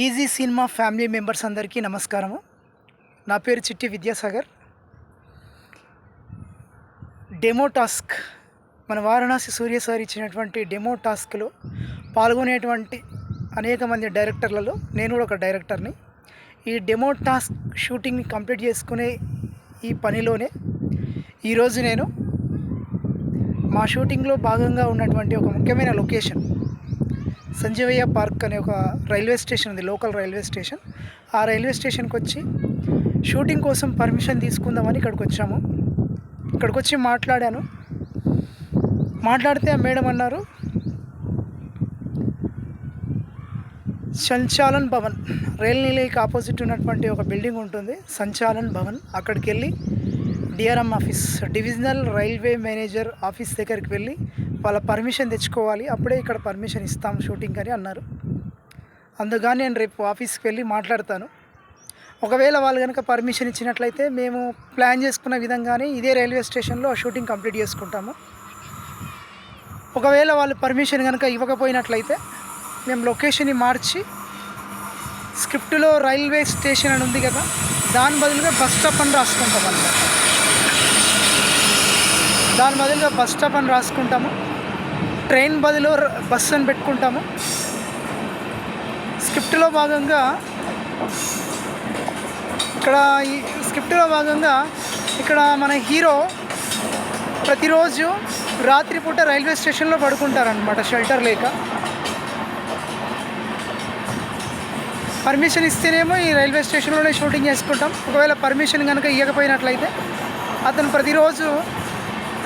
Easy cinema family members అందరికీ నమస్కారము. నా పేరు చిట్టి విద్యాసాగర్. డెమో టాస్క్ మన వారణాసి సూర్య సార్ ఇచ్చినటువంటి డెమో టాస్క్లో పాల్గొనేటువంటి అనేక మంది డైరెక్టర్లలో నేను కూడా ఒక డైరెక్టర్ని. ఈ డెమో టాస్క్ షూటింగ్ని కంప్లీట్ చేసుకునే ఈ పనిలోనే ఈరోజు నేను మా షూటింగ్లో భాగంగా ఉన్నటువంటి ఒక ముఖ్యమైన లొకేషన్ సంజీవయ్య పార్క్ అనే ఒక రైల్వే స్టేషన్ ఉంది, లోకల్ రైల్వే స్టేషన్. ఆ రైల్వే స్టేషన్కి వచ్చి షూటింగ్ కోసం పర్మిషన్ తీసుకుందామని ఇక్కడికి వచ్చాము. ఇక్కడికి వచ్చి మాట్లాడితే ఆ మేడం అన్నారు, సంచాలన్ భవన్, రైల్ నిలయకి ఆపోజిట్ ఉన్నటువంటి ఒక బిల్డింగ్ ఉంటుంది, సంచాలన్ భవన్. అక్కడికి వెళ్ళి DRM office, divisional railway manager office దగ్గరికి వెళ్ళి వాళ్ళ పర్మిషన్ తెచ్చుకోవాలి, అప్పుడే ఇక్కడ పర్మిషన్ ఇస్తాం షూటింగ్ అని అన్నారు. అందుకని నేను రేపు ఆఫీస్కి వెళ్ళి మాట్లాడతాను. ఒకవేళ వాళ్ళు కనుక పర్మిషన్ ఇచ్చినట్లయితే మేము ప్లాన్ చేసుకున్న విధంగానే ఇదే రైల్వే స్టేషన్లో షూటింగ్ కంప్లీట్ చేసుకుంటాము. ఒకవేళ వాళ్ళు పర్మిషన్ కనుక ఇవ్వకపోయినట్లయితే మేము లొకేషన్ని మార్చి స్క్రిప్ట్లో రైల్వే స్టేషన్ అని ఉంది కదా, దాని బదులుగా బస్ స్టాప్ అని రాసుకుంటాం అన్నమాట. దాని బదులుగా బస్ స్టాప్ అని రాసుకుంటాము, ట్రైన్ బదులు బస్సు అని పెట్టుకుంటాము. స్క్రిప్ట్లో భాగంగా ఇక్కడ మన హీరో ప్రతిరోజు రాత్రిపూట రైల్వే స్టేషన్లో పడుకుంటారనమాట, షెల్టర్ లేక. పర్మిషన్ ఇస్తేనేమో ఈ రైల్వే స్టేషన్లోనే షూటింగ్ చేసుకుంటాం. ఒకవేళ పర్మిషన్ కనుక ఇవ్వకపోయినట్లయితే అతను ప్రతిరోజు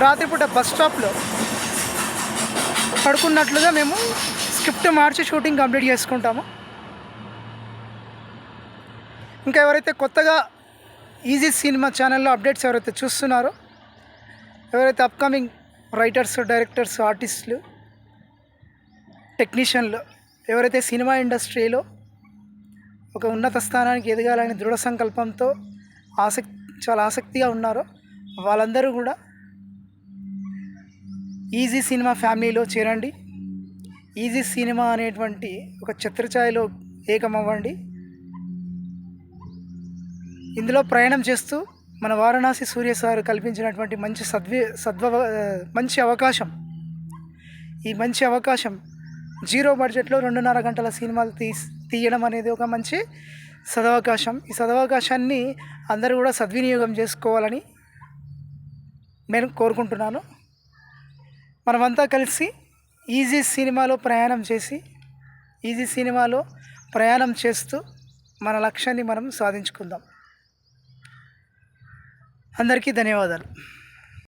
రాత్రిపూట బస్ స్టాప్లో పడుకున్నట్లుగా మేము స్క్రిప్ట్ మార్చి షూటింగ్ కంప్లీట్ చేసుకుంటాము. ఇంకా ఎవరైతే కొత్తగా ఈజీ సినిమా ఛానల్లో అప్డేట్స్ ఎవరైతే చూస్తున్నారో, ఎవరైతే అప్కమింగ్ రైటర్స్, డైరెక్టర్స్, ఆర్టిస్టులు, టెక్నీషియన్లు ఎవరైతే సినిమా ఇండస్ట్రీలో ఒక ఉన్నత స్థానానికి ఎదగాలని దృఢ సంకల్పంతో చాలా ఆసక్తిగా ఉన్నారో వాళ్ళందరూ కూడా ఈజీ సినిమా ఫ్యామిలీలో చేరండి. ఈజీ సినిమా అనేటువంటి ఒక ఛత్రఛాయలో ఏకమవ్వండి. ఇందులో ప్రయాణం చేస్తూ మన వారణాసి సూర్య సార్ కల్పించినటువంటి మంచి అవకాశం, ఈ మంచి అవకాశం 0 బడ్జెట్లో 2.5 గంటల సినిమాలు తీయడం అనేది ఒక మంచి సదవకాశం. ఈ సదవకాశాన్ని అందరూ కూడా సద్వినియోగం చేసుకోవాలని నేను కోరుకుంటున్నాను. మనమంతా కలిసి ఈజీ సినిమాలో ప్రయాణం చేస్తూ మన లక్ష్యాన్ని మనం సాధించుకుందాం. అందరికీ ధన్యవాదాలు.